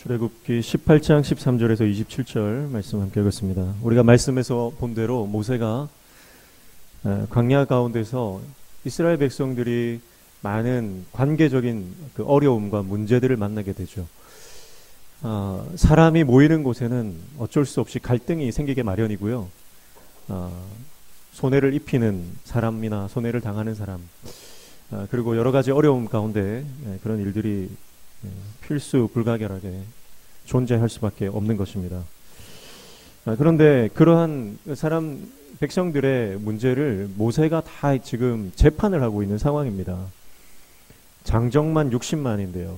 출애굽기 18장 13절에서 27절 말씀 함께 읽었습니다. 우리가 말씀에서 본 대로 모세가 광야 가운데서 이스라엘 백성들이 많은 관계적인 그 어려움과 문제들을 만나게 되죠. 사람이 모이는 곳에는 어쩔 수 없이 갈등이 생기게 마련이고요. 손해를 입히는 사람이나 손해를 당하는 사람, 그리고 여러 가지 어려움 가운데 그런 일들이 필수 불가결하게 존재할 수밖에 없는 것입니다. 그런데 그러한 백성들의 문제를 모세가 다 지금 재판을 하고 있는 상황입니다. 장정만 60만인데요.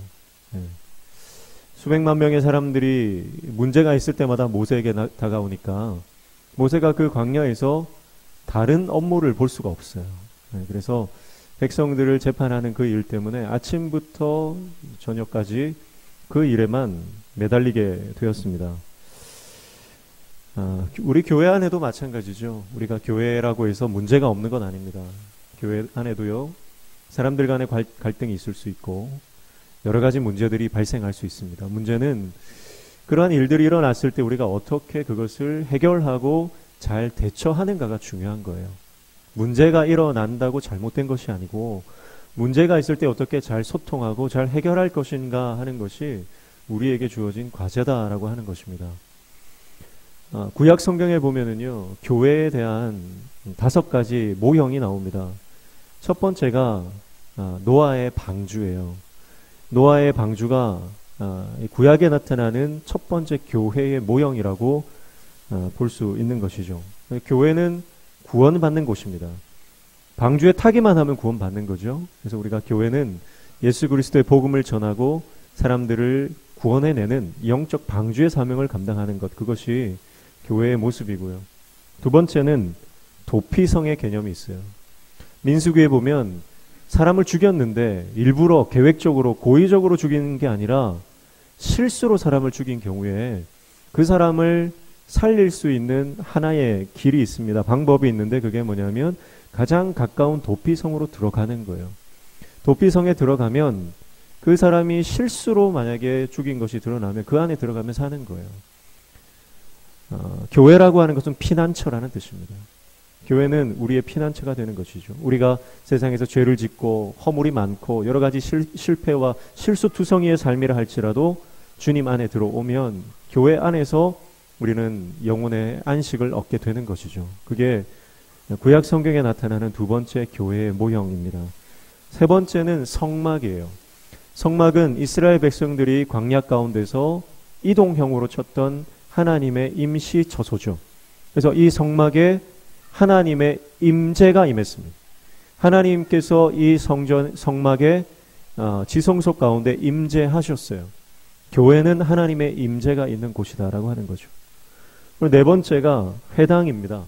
수백만 명의 사람들이 문제가 있을 때마다 모세에게 다가오니까 모세가 그 광야에서 다른 업무를 볼 수가 없어요. 그래서 백성들을 재판하는 그 일 때문에 아침부터 저녁까지 그 일에만 매달리게 되었습니다. 우리 교회 안에도 마찬가지죠. 우리가 교회라고 해서 문제가 없는 건 아닙니다. 교회 안에도요, 사람들 간의 갈등이 있을 수 있고 여러 가지 문제들이 발생할 수 있습니다. 문제는 그러한 일들이 일어났을 때 우리가 어떻게 그것을 해결하고 잘 대처하는가가 중요한 거예요. 문제가 일어난다고 잘못된 것이 아니고 문제가 있을 때 어떻게 잘 소통하고 잘 해결할 것인가 하는 것이 우리에게 주어진 과제다라고 하는 것입니다. 구약 성경에 보면은요, 교회에 대한 5가지 모형이 나옵니다. 첫 번째가 노아의 방주예요. 노아의 방주가 구약에 나타나는 첫 번째 교회의 모형이라고 볼 수 있는 것이죠. 교회는 구원받는 곳입니다. 방주에 타기만 하면 구원받는 거죠. 그래서 우리가 교회는 예수 그리스도의 복음을 전하고 사람들을 구원해내는 영적 방주의 사명을 감당하는 것, 그것이 교회의 모습이고요. 두 번째는 도피성의 개념이 있어요. 민수기에 보면 사람을 죽였는데 일부러 계획적으로 고의적으로 죽이는 게 아니라 실수로 사람을 죽인 경우에 그 사람을 살릴 수 있는 하나의 길이 있습니다. 방법이 있는데 그게 뭐냐면 가장 가까운 도피성으로 들어가는 거예요. 도피성에 들어가면 그 사람이 실수로 만약에 죽인 것이 드러나면 그 안에 들어가면 사는 거예요. 교회라고 하는 것은 피난처라는 뜻입니다. 교회는 우리의 피난처가 되는 것이죠. 우리가 세상에서 죄를 짓고 허물이 많고 여러 가지 실패와 실수투성이의 삶이라 할지라도 주님 안에 들어오면 교회 안에서 우리는 영혼의 안식을 얻게 되는 것이죠. 그게 구약 성경에 나타나는 두 번째 교회의 모형입니다. 세 번째는 성막이에요. 성막은 이스라엘 백성들이 광야 가운데서 이동형으로 쳤던 하나님의 임시 처소죠. 그래서 이 성막에 하나님의 임재가 임했습니다. 하나님께서 이 성막의 지성소 가운데 임재하셨어요. 교회는 하나님의 임재가 있는 곳이다라고 하는 거죠. 그리고 네 번째가 회당입니다.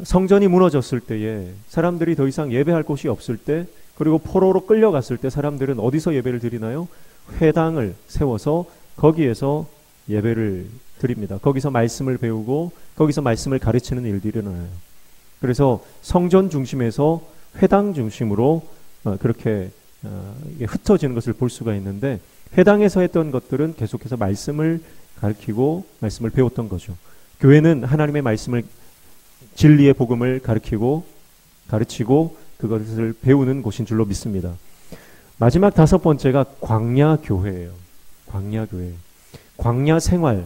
성전이 무너졌을 때에 사람들이 더 이상 예배할 곳이 없을 때, 그리고 포로로 끌려갔을 때 사람들은 어디서 예배를 드리나요? 회당을 세워서 거기에서 예배를 드립니다. 거기서 말씀을 배우고 거기서 말씀을 가르치는 일들이 일어나요. 그래서 성전 중심에서 회당 중심으로 그렇게 흩어지는 것을 볼 수가 있는데, 회당에서 했던 것들은 계속해서 말씀을 가르치고 말씀을 배웠던 거죠. 교회는 하나님의 말씀을, 진리의 복음을 가르치고 그것을 배우는 곳인 줄로 믿습니다. 마지막 5번째가 광야교회예요. 광야교회. 광야생활.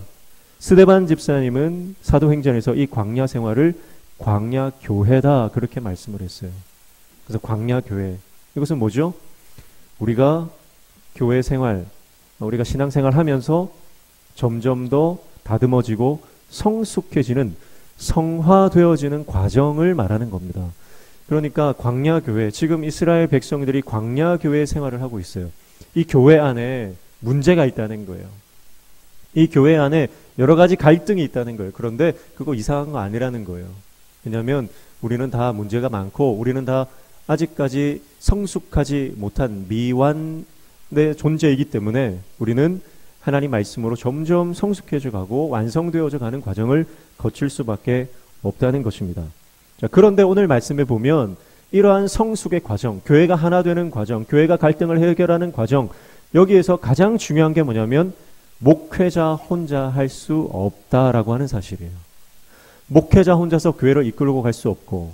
스데반 집사님은 사도행전에서 이 광야생활을 광야교회다 그렇게 말씀을 했어요. 그래서 광야교회, 이것은 뭐죠? 우리가 교회 생활, 우리가 신앙생활 하면서 점점 더 다듬어지고 성숙해지는, 성화되어지는 과정을 말하는 겁니다. 그러니까 광야교회, 지금 이스라엘 백성들이 광야교회 생활을 하고 있어요. 이 교회 안에 문제가 있다는 거예요. 이 교회 안에 여러 가지 갈등이 있다는 거예요. 그런데 그거 이상한 거 아니라는 거예요. 왜냐하면 우리는 다 문제가 많고 우리는 다 아직까지 성숙하지 못한 미완의 존재이기 때문에 우리는 하나님 말씀으로 점점 성숙해져 가고 완성되어져 가는 과정을 거칠 수밖에 없다는 것입니다. 자, 그런데 오늘 말씀에 보면 이러한 성숙의 과정, 교회가 하나 되는 과정, 교회가 갈등을 해결하는 과정, 여기에서 가장 중요한 게 뭐냐면 목회자 혼자 할 수 없다라고 하는 사실이에요. 목회자 혼자서 교회를 이끌고 갈 수 없고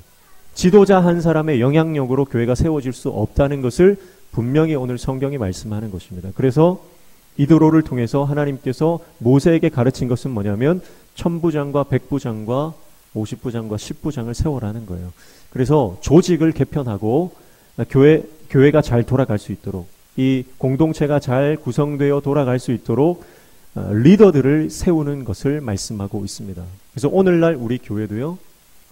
지도자 한 사람의 영향력으로 교회가 세워질 수 없다는 것을 분명히 오늘 성경이 말씀하는 것입니다. 그래서 이드로를 통해서 하나님께서 모세에게 가르친 것은 뭐냐면 천부장과 백부장과 50부장과 10부장을 세워라는 거예요. 그래서 조직을 개편하고 교회가 잘 돌아갈 수 있도록, 이 공동체가 잘 구성되어 돌아갈 수 있도록 리더들을 세우는 것을 말씀하고 있습니다. 그래서 오늘날 우리 교회도요,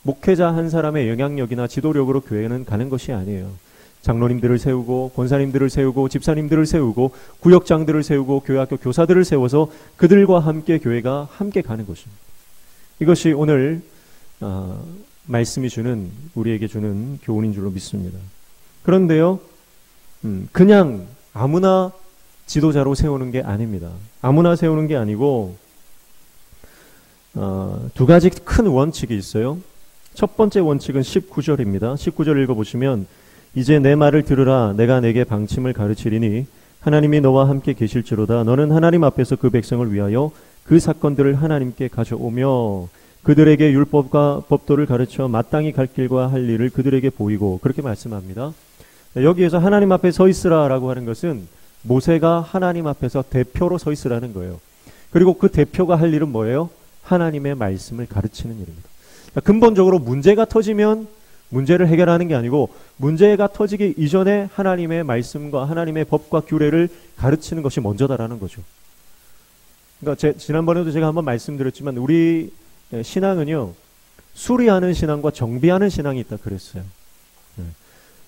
목회자 한 사람의 영향력이나 지도력으로 교회는 가는 것이 아니에요. 장로님들을 세우고 권사님들을 세우고 집사님들을 세우고 구역장들을 세우고 교회학교 교사들을 세워서 그들과 함께 교회가 함께 가는 것입니다. 이것이 오늘 말씀이 주는, 우리에게 주는 교훈인 줄로 믿습니다. 그런데요, 그냥 아무나 지도자로 세우는 게 아닙니다. 아무나 세우는 게 아니고 두 가지 큰 원칙이 있어요. 첫 번째 원칙은 19절입니다. 19절 읽어보시면 이제 내 말을 들으라. 내가 내게 방침을 가르치리니 하나님이 너와 함께 계실지로다. 너는 하나님 앞에서 그 백성을 위하여 그 사건들을 하나님께 가져오며 그들에게 율법과 법도를 가르쳐 마땅히 갈 길과 할 일을 그들에게 보이고, 그렇게 말씀합니다. 여기에서 하나님 앞에 서 있으라라고 하는 것은 모세가 하나님 앞에서 대표로 서 있으라는 거예요. 그리고 그 대표가 할 일은 뭐예요? 하나님의 말씀을 가르치는 일입니다. 근본적으로 문제가 터지면 문제를 해결하는 게 아니고 문제가 터지기 이전에 하나님의 말씀과 하나님의 법과 규례를 가르치는 것이 먼저다라는 거죠. 그러니까 지난번에도 제가 한번 말씀드렸지만 우리 신앙은요, 수리하는 신앙과 정비하는 신앙이 있다 그랬어요.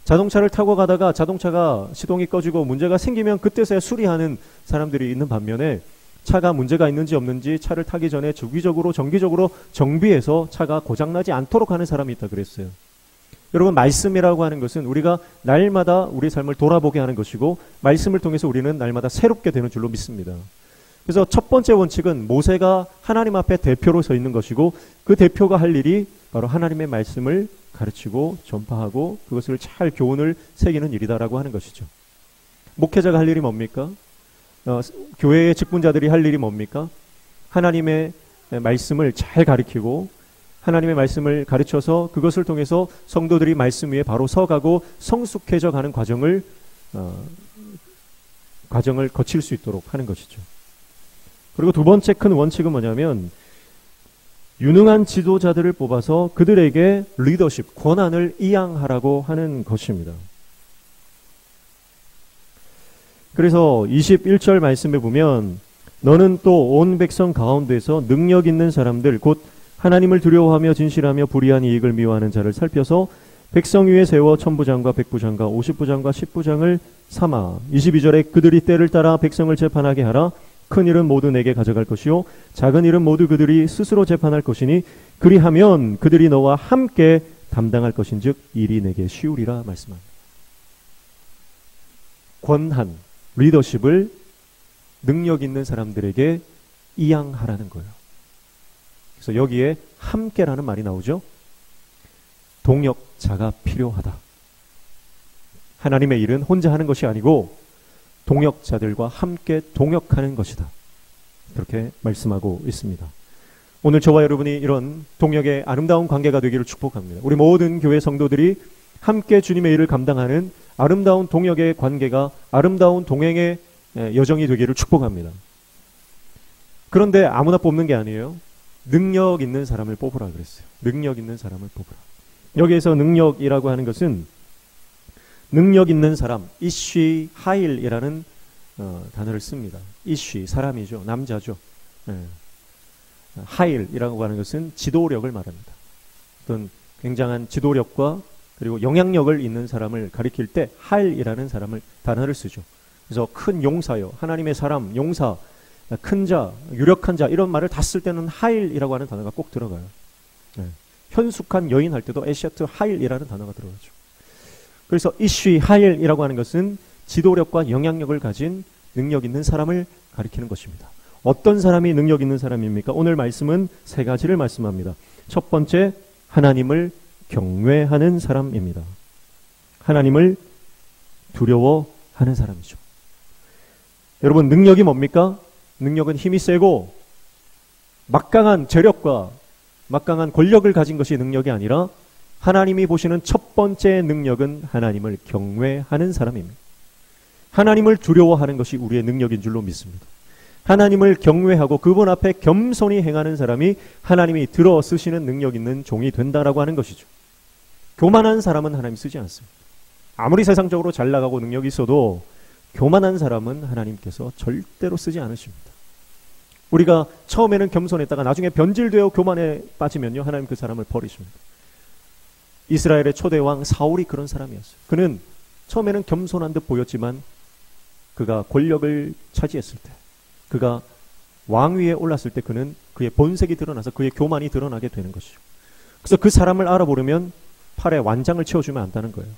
자동차를 타고 가다가 자동차가 시동이 꺼지고 문제가 생기면 그때서야 수리하는 사람들이 있는 반면에 차가 문제가 있는지 없는지 차를 타기 전에 주기적으로 정기적으로 정비해서 차가 고장나지 않도록 하는 사람이 있다 그랬어요. 여러분, 말씀이라고 하는 것은 우리가 날마다 우리 삶을 돌아보게 하는 것이고 말씀을 통해서 우리는 날마다 새롭게 되는 줄로 믿습니다. 그래서 첫 번째 원칙은 모세가 하나님 앞에 대표로 서 있는 것이고 그 대표가 할 일이 바로 하나님의 말씀을 가르치고 전파하고 그것을 잘 교훈을 새기는 일이다라고 하는 것이죠. 목회자가 할 일이 뭡니까? 교회의 직분자들이 할 일이 뭡니까? 하나님의 말씀을 잘 가르치고 하나님의 말씀을 가르쳐서 그것을 통해서 성도들이 말씀 위에 바로 서가고 성숙해져 가는 과정을 거칠 수 있도록 하는 것이죠. 그리고 두 번째 큰 원칙은 뭐냐면 유능한 지도자들을 뽑아서 그들에게 리더십, 권한을 이양하라고 하는 것입니다. 그래서 21절 말씀에 보면 너는 또 온 백성 가운데서 능력 있는 사람들 곧 하나님을 두려워하며 진실하며 불의한 이익을 미워하는 자를 살펴서 백성 위에 세워 천부장과 백부장과 50부장과 10부장을 삼아 22절에 그들이 때를 따라 백성을 재판하게 하라. 큰 일은 모두 내게 가져갈 것이요 작은 일은 모두 그들이 스스로 재판할 것이니 그리하면 그들이 너와 함께 담당할 것인즉 일이 내게 쉬우리라 말씀합니다. 권한, 리더십을 능력 있는 사람들에게 이양하라는 거예요. 그래서 여기에 함께라는 말이 나오죠. 동역자가 필요하다. 하나님의 일은 혼자 하는 것이 아니고 동역자들과 함께 동역하는 것이다. 그렇게 말씀하고 있습니다. 오늘 저와 여러분이 이런 동역의 아름다운 관계가 되기를 축복합니다. 우리 모든 교회 성도들이 함께 주님의 일을 감당하는 아름다운 동역의 관계가 아름다운 동행의 여정이 되기를 축복합니다. 그런데 아무나 뽑는 게 아니에요. 능력 있는 사람을 뽑으라 그랬어요. 능력 있는 사람을 뽑으라. 여기에서 능력이라고 하는 것은 능력 있는 사람, 이쉬 하일이라는 단어를 씁니다. 이쉬, 사람이죠. 남자죠. 하일이라고 하는 것은 지도력을 말합니다. 어떤 굉장한 지도력과 그리고 영향력을 있는 사람을 가리킬 때 하일이라는 단어를 쓰죠. 그래서 큰 용사요, 하나님의 사람, 용사, 큰 자, 유력한 자 이런 말을 다 쓸 때는 하일이라고 하는 단어가 꼭 들어가요. 현숙한 여인 할 때도 에셔트 하일이라는 단어가 들어가죠. 그래서 이쉬 하일이라고 하는 것은 지도력과 영향력을 가진 능력 있는 사람을 가리키는 것입니다. 어떤 사람이 능력 있는 사람입니까? 오늘 말씀은 세 가지를 말씀합니다. 첫 번째, 하나님을 경외하는 사람입니다. 하나님을 두려워하는 사람이죠. 여러분, 능력이 뭡니까? 능력은 힘이 세고 막강한 재력과 막강한 권력을 가진 것이 능력이 아니라 하나님이 보시는 첫 번째 능력은 하나님을 경외하는 사람입니다. 하나님을 두려워하는 것이 우리의 능력인 줄로 믿습니다. 하나님을 경외하고 그분 앞에 겸손히 행하는 사람이 하나님이 들어 쓰시는 능력 있는 종이 된다라고 하는 것이죠. 교만한 사람은 하나님 쓰지 않습니다. 아무리 세상적으로 잘 나가고 능력이 있어도 교만한 사람은 하나님께서 절대로 쓰지 않으십니다. 우리가 처음에는 겸손했다가 나중에 변질되어 교만에 빠지면요, 하나님 그 사람을 버리십니다. 이스라엘의 초대 왕 사울이 그런 사람이었어요. 그는 처음에는 겸손한 듯 보였지만 그가 권력을 차지했을 때, 그가 왕위에 올랐을 때 그는 그의 본색이 드러나서 그의 교만이 드러나게 되는 것이죠. 그래서 그 사람을 알아보려면 팔에 완장을 채워주면 안다는 거예요.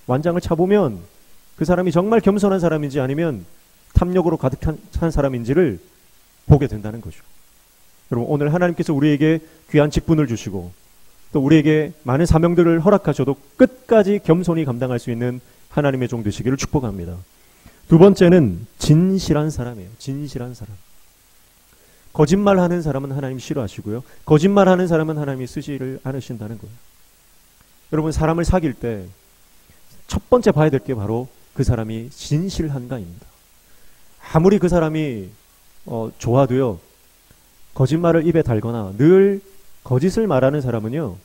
완장을 차보면 그 사람이 정말 겸손한 사람인지 아니면 탐욕으로 가득한 사람인지를 보게 된다는 거죠. 여러분, 오늘 하나님께서 우리에게 귀한 직분을 주시고 또 우리에게 많은 사명들을 허락하셔도 끝까지 겸손히 감당할 수 있는 하나님의 종 되시기를 축복합니다. 두 번째는 진실한 사람이에요. 진실한 사람. 거짓말하는 사람은 하나님 싫어하시고요. 거짓말하는 사람은 하나님이 쓰지를 않으신다는 거예요. 여러분, 사람을 사귈 때 첫 번째 봐야 될 게 바로 그 사람이 진실한가입니다. 아무리 그 사람이 좋아도요, 거짓말을 입에 달거나 늘 거짓을 말하는 사람은요,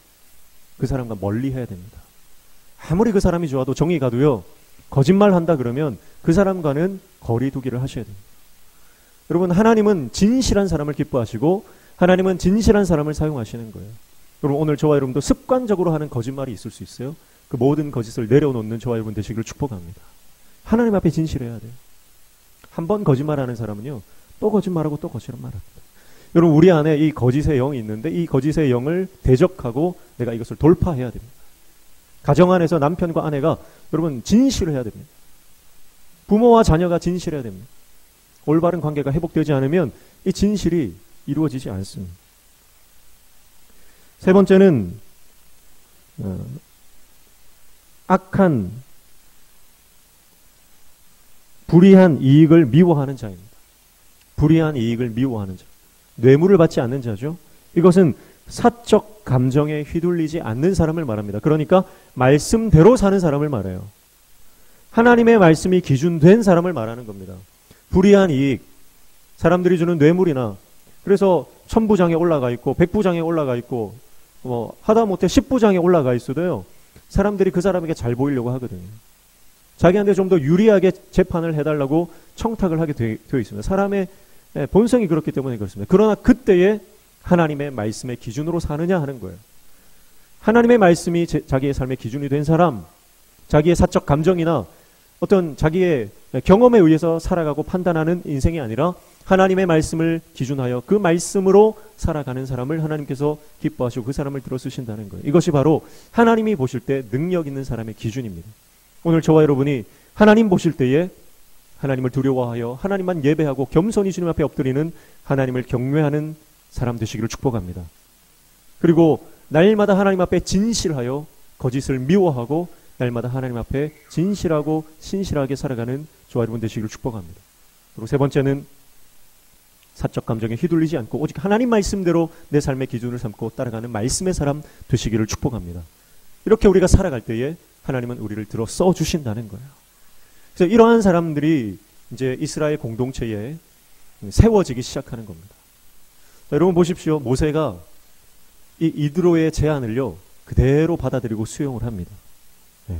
그 사람과 멀리 해야 됩니다. 아무리 그 사람이 좋아도 정이 가도요, 거짓말 한다 그러면 그 사람과는 거리 두기를 하셔야 됩니다. 여러분, 하나님은 진실한 사람을 기뻐하시고 하나님은 진실한 사람을 사용하시는 거예요. 여러분, 오늘 저와 여러분도 습관적으로 하는 거짓말이 있을 수 있어요. 그 모든 거짓을 내려놓는 저와 여러분 되시기를 축복합니다. 하나님 앞에 진실해야 돼요. 한 번 거짓말하는 사람은요, 또 거짓말하고 또 거짓말합니다. 여러분, 우리 안에 이 거짓의 영이 있는데 이 거짓의 영을 대적하고 내가 이것을 돌파해야 됩니다. 가정 안에서 남편과 아내가 여러분 진실해야 됩니다. 부모와 자녀가 진실해야 됩니다. 올바른 관계가 회복되지 않으면 이 진실이 이루어지지 않습니다. 세 번째는 악한 불의한 이익을 미워하는 자입니다. 불의한 이익을 미워하는 자. 뇌물을 받지 않는 자죠. 이것은 사적 감정에 휘둘리지 않는 사람을 말합니다. 그러니까 말씀대로 사는 사람을 말해요. 하나님의 말씀이 기준된 사람을 말하는 겁니다. 불의한 이익, 사람들이 주는 뇌물이나, 그래서 1000부장에 올라가 있고 100부장에 올라가 있고 하다못해 10부장에 올라가 있어도요, 사람들이 그 사람에게 잘 보이려고 하거든요. 자기한테 좀 더 유리하게 재판을 해달라고 청탁을 하게 되어 있습니다. 사람의 본성이 그렇기 때문에 그렇습니다. 그러나 그때에 하나님의 말씀의 기준으로 사느냐 하는 거예요. 하나님의 말씀이 자기의 삶의 기준이 된 사람, 자기의 사적 감정이나 어떤 자기의 경험에 의해서 살아가고 판단하는 인생이 아니라 하나님의 말씀을 기준하여 그 말씀으로 살아가는 사람을 하나님께서 기뻐하시고 그 사람을 들어 쓰신다는 거예요. 이것이 바로 하나님이 보실 때 능력 있는 사람의 기준입니다. 오늘 저와 여러분이 하나님 보실 때에 하나님을 두려워하여 하나님만 예배하고 겸손히 주님 앞에 엎드리는 하나님을 경외하는 사람 되시기를 축복합니다. 그리고 날마다 하나님 앞에 진실하여 거짓을 미워하고 날마다 하나님 앞에 진실하고 신실하게 살아가는 저와 여러분 되시기를 축복합니다. 그리고 세 번째는 사적 감정에 휘둘리지 않고 오직 하나님 말씀대로 내 삶의 기준을 삼고 따라가는 말씀의 사람 되시기를 축복합니다. 이렇게 우리가 살아갈 때에 하나님은 우리를 들어 써주신다는 거예요. 그래서 이러한 사람들이 이제 이스라엘 공동체에 세워지기 시작하는 겁니다. 자, 여러분 보십시오. 모세가 이 이드로의 제안을요, 그대로 받아들이고 수용을 합니다. 네.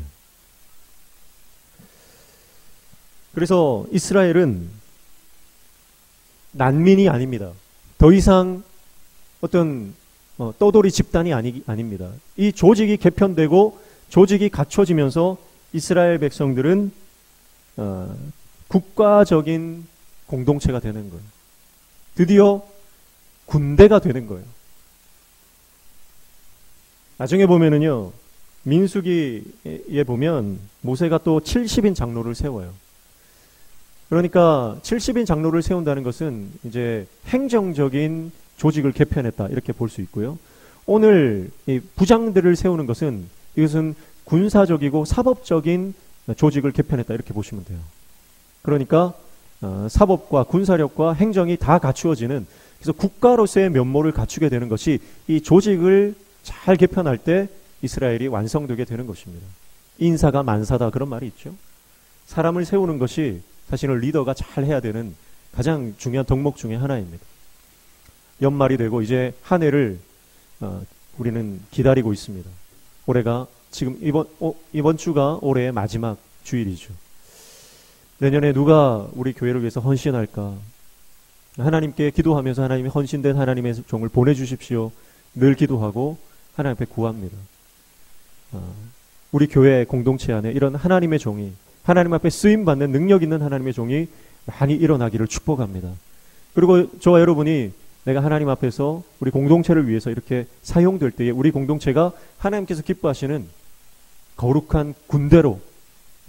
그래서 이스라엘은 난민이 아닙니다. 더 이상 어떤 떠돌이 집단이 아닙니다. 이 조직이 개편되고 조직이 갖춰지면서 이스라엘 백성들은 국가적인 공동체가 되는 거예요. 드디어 군대가 되는 거예요. 나중에 보면은요, 민수기에 보면 모세가 또 70인 장로를 세워요. 그러니까 70인 장로를 세운다는 것은 이제 행정적인 조직을 개편했다 이렇게 볼 수 있고요. 오늘 이 부장들을 세우는 것은 이것은 군사적이고 사법적인 조직을 개편했다 이렇게 보시면 돼요. 그러니까 사법과 군사력과 행정이 다 갖추어지는, 그래서 국가로서의 면모를 갖추게 되는 것이 이 조직을 잘 개편할 때 이스라엘이 완성되게 되는 것입니다. 인사가 만사다 그런 말이 있죠. 사람을 세우는 것이 사실은 리더가 잘 해야 되는 가장 중요한 덕목 중에 하나입니다. 연말이 되고 이제 한 해를 우리는 기다리고 있습니다. 올해가 지금 이번 주가 올해의 마지막 주일이죠. 내년에 누가 우리 교회를 위해서 헌신할까? 하나님께 기도하면서 하나님이 헌신된 하나님의 종을 보내주십시오. 늘 기도하고 하나님 앞에 구합니다. 우리 교회 공동체 안에 이런 하나님의 종이, 하나님 앞에 쓰임받는 능력 있는 하나님의 종이 많이 일어나기를 축복합니다. 그리고 저와 여러분이 내가 하나님 앞에서 우리 공동체를 위해서 이렇게 사용될 때에 우리 공동체가 하나님께서 기뻐하시는 거룩한 군대로,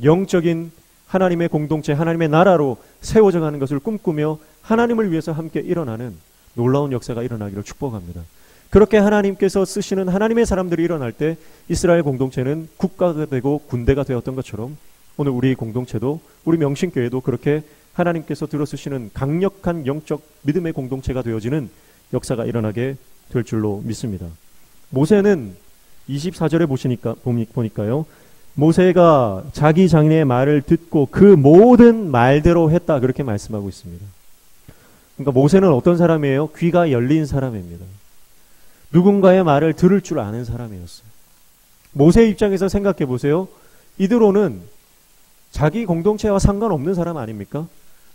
영적인 하나님의 공동체, 하나님의 나라로 세워져 가는 것을 꿈꾸며 하나님을 위해서 함께 일어나는 놀라운 역사가 일어나기를 축복합니다. 그렇게 하나님께서 쓰시는 하나님의 사람들이 일어날 때 이스라엘 공동체는 국가가 되고 군대가 되었던 것처럼 오늘 우리 공동체도, 우리 명신교회도 그렇게 하나님께서 들어쓰시는 강력한 영적 믿음의 공동체가 되어지는 역사가 일어나게 될 줄로 믿습니다. 모세는 24절에 보니까요. 모세가 자기 장인의 말을 듣고 그 모든 말대로 했다 그렇게 말씀하고 있습니다. 그러니까 모세는 어떤 사람이에요? 귀가 열린 사람입니다. 누군가의 말을 들을 줄 아는 사람이었어요. 모세 입장에서 생각해 보세요. 이드로는 자기 공동체와 상관없는 사람 아닙니까?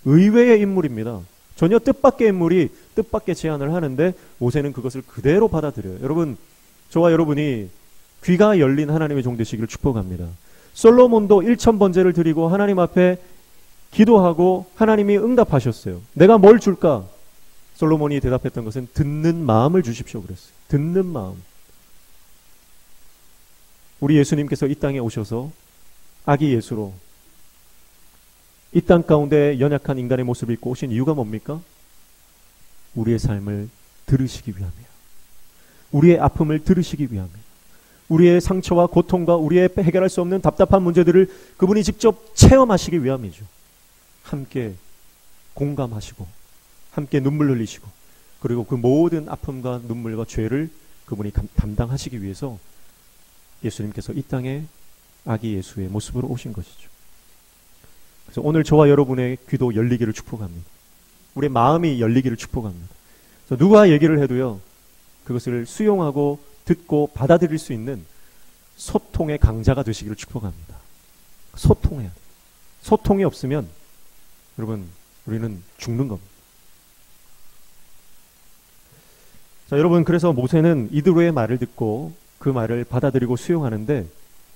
의외의 인물입니다. 전혀 뜻밖의 인물이 뜻밖의 제안을 하는데 모세는 그것을 그대로 받아들여요. 여러분, 저와 여러분이 귀가 열린 하나님의 종 되시기를 축복합니다. 솔로몬도 1000번제를 드리고 하나님 앞에 기도하고 하나님이 응답하셨어요. 내가 뭘 줄까? 솔로몬이 대답했던 것은 듣는 마음을 주십시오 그랬어요. 듣는 마음. 우리 예수님께서 이 땅에 오셔서 아기 예수로 이 땅 가운데 연약한 인간의 모습을 입고 오신 이유가 뭡니까? 우리의 삶을 들으시기 위함이에요. 우리의 아픔을 들으시기 위함이에요. 우리의 상처와 고통과 우리의 해결할 수 없는 답답한 문제들을 그분이 직접 체험하시기 위함이죠. 함께 공감하시고 함께 눈물 흘리시고 그리고 그 모든 아픔과 눈물과 죄를 그분이 담당하시기 위해서 예수님께서 이 땅에 아기 예수의 모습으로 오신 것이죠. 그래서 오늘 저와 여러분의 귀도 열리기를 축복합니다. 우리의 마음이 열리기를 축복합니다. 그래서 누가 얘기를 해도요, 그것을 수용하고 듣고 받아들일 수 있는 소통의 강자가 되시기를 축복합니다. 소통해야 돼요. 소통이 없으면 여러분 우리는 죽는 겁니다. 자, 여러분, 그래서 모세는 이드로의 말을 듣고 그 말을 받아들이고 수용하는데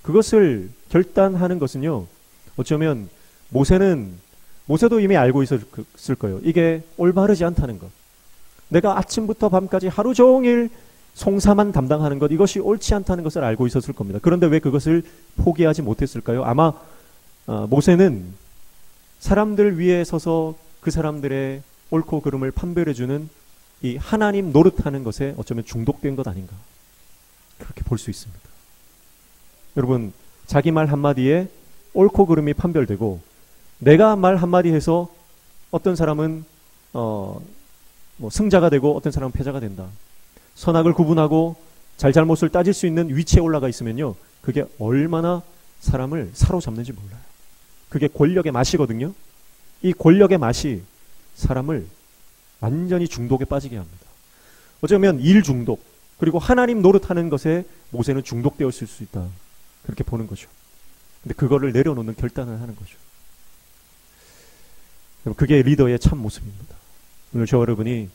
그것을 결단하는 것은요, 어쩌면 모세도 이미 알고 있었을 거예요. 이게 올바르지 않다는 것. 내가 아침부터 밤까지 하루 종일 송사만 담당하는 것, 이것이 옳지 않다는 것을 알고 있었을 겁니다. 그런데 왜 그것을 포기하지 못했을까요? 아마 모세는 사람들 위에 서서 그 사람들의 옳고 그름을 판별해주는 이 하나님 노릇하는 것에 어쩌면 중독된 것 아닌가, 그렇게 볼 수 있습니다. 여러분, 자기 말 한마디에 옳고 그름이 판별되고 내가 말 한마디 해서 어떤 사람은 승자가 되고 어떤 사람은 패자가 된다. 선악을 구분하고 잘잘못을 따질 수 있는 위치에 올라가 있으면요, 그게 얼마나 사람을 사로잡는지 몰라요. 그게 권력의 맛이거든요. 이 권력의 맛이 사람을 완전히 중독에 빠지게 합니다. 어쩌면 일 중독, 그리고 하나님 노릇하는 것에 모세는 중독되었을 수 있다, 그렇게 보는 거죠. 근데 그거를 내려놓는 결단을 하는 거죠. 그게 리더의 참 모습입니다. 오늘 저 여러분이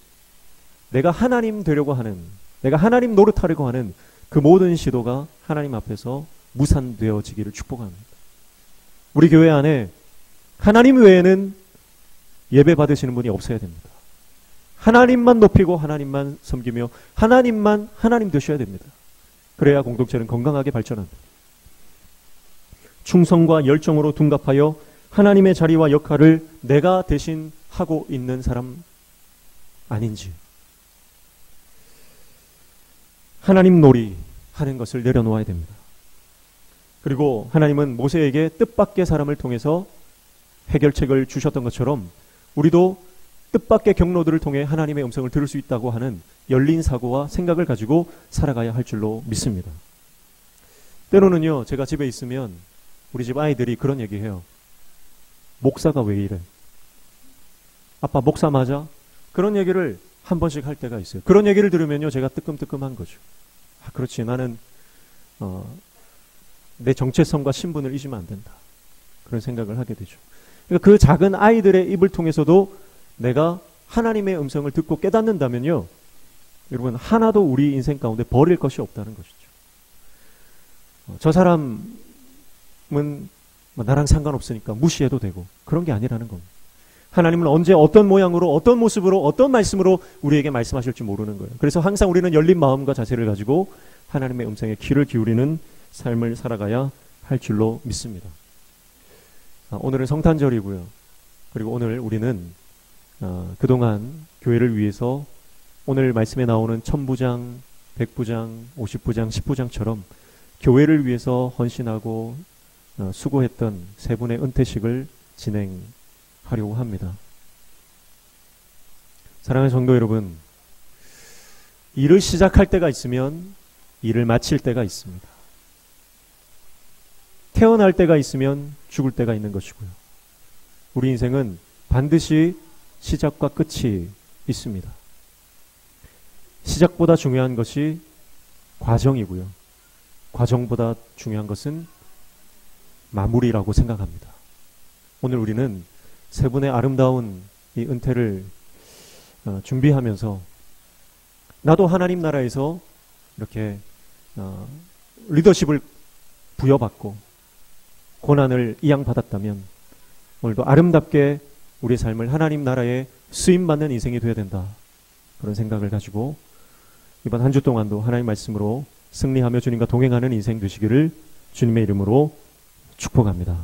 내가 하나님 되려고 하는, 내가 하나님 노릇하려고 하는 그 모든 시도가 하나님 앞에서 무산되어지기를 축복합니다. 우리 교회 안에 하나님 외에는 예배 받으시는 분이 없어야 됩니다. 하나님만 높이고 하나님만 섬기며 하나님만 하나님 되셔야 됩니다. 그래야 공동체는 건강하게 발전합니다. 충성과 열정으로 둔갑하여 하나님의 자리와 역할을 내가 대신 하고 있는 사람 아닌지, 하나님 놀이 하는 것을 내려놓아야 됩니다. 그리고 하나님은 모세에게 뜻밖의 사람을 통해서 해결책을 주셨던 것처럼 우리도 뜻밖의 경로들을 통해 하나님의 음성을 들을 수 있다고 하는 열린 사고와 생각을 가지고 살아가야 할 줄로 믿습니다. 때로는요, 제가 집에 있으면 우리 집 아이들이 그런 얘기해요. 목사가 왜 이래? 아빠 목사 맞아? 그런 얘기를 한 번씩 할 때가 있어요. 그런 얘기를 들으면요, 제가 뜨끔뜨끔한 거죠. 그렇지, 나는 내 정체성과 신분을 잊으면 안 된다. 그런 생각을 하게 되죠. 그러니까 그 작은 아이들의 입을 통해서도 내가 하나님의 음성을 듣고 깨닫는다면요, 여러분 하나도 우리 인생 가운데 버릴 것이 없다는 것이죠. 저 사람은 나랑 상관없으니까 무시해도 되고 그런 게 아니라는 겁니다. 하나님은 언제 어떤 모양으로 어떤 모습으로 어떤 말씀으로 우리에게 말씀하실지 모르는 거예요. 그래서 항상 우리는 열린 마음과 자세를 가지고 하나님의 음성에 귀를 기울이는 삶을 살아가야 할 줄로 믿습니다. 오늘은 성탄절이고요. 그리고 오늘 우리는 그동안 교회를 위해서 오늘 말씀에 나오는 1000부장, 100부장, 50부장, 10부장처럼 교회를 위해서 헌신하고 수고했던 세 분의 은퇴식을 진행하려고 합니다. 사랑하는 성도 여러분, 일을 시작할 때가 있으면 일을 마칠 때가 있습니다. 태어날 때가 있으면 죽을 때가 있는 것이고요. 우리 인생은 반드시 시작과 끝이 있습니다. 시작보다 중요한 것이 과정이고요. 과정보다 중요한 것은 마무리라고 생각합니다. 오늘 우리는 세 분의 아름다운 이 은퇴를 준비하면서 나도 하나님 나라에서 이렇게 리더십을 부여받고 고난을 이양받았다면 오늘도 아름답게 우리의 삶을 하나님 나라에 쓰임받는 인생이 되어야 된다. 그런 생각을 가지고 이번 한 주 동안도 하나님 말씀으로 승리하며 주님과 동행하는 인생 되시기를 주님의 이름으로 축복합니다.